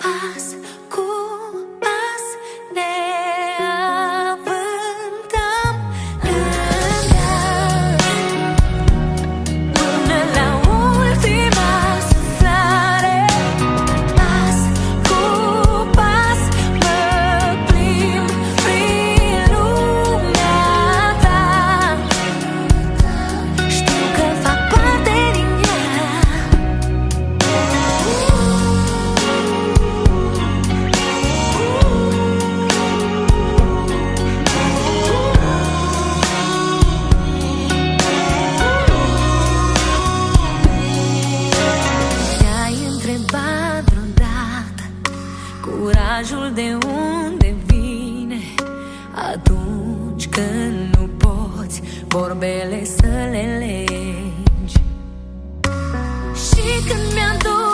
Pas cu pas ne avântăm lângă, până la ultima suflare. Pas cu pas mă plimb prin lumea ta. Știu că fac parte din ea. Te-ai întrebat vreodată curajul de unde vine, atunci când nu poți vorbele să le legi? Și când mi-aduc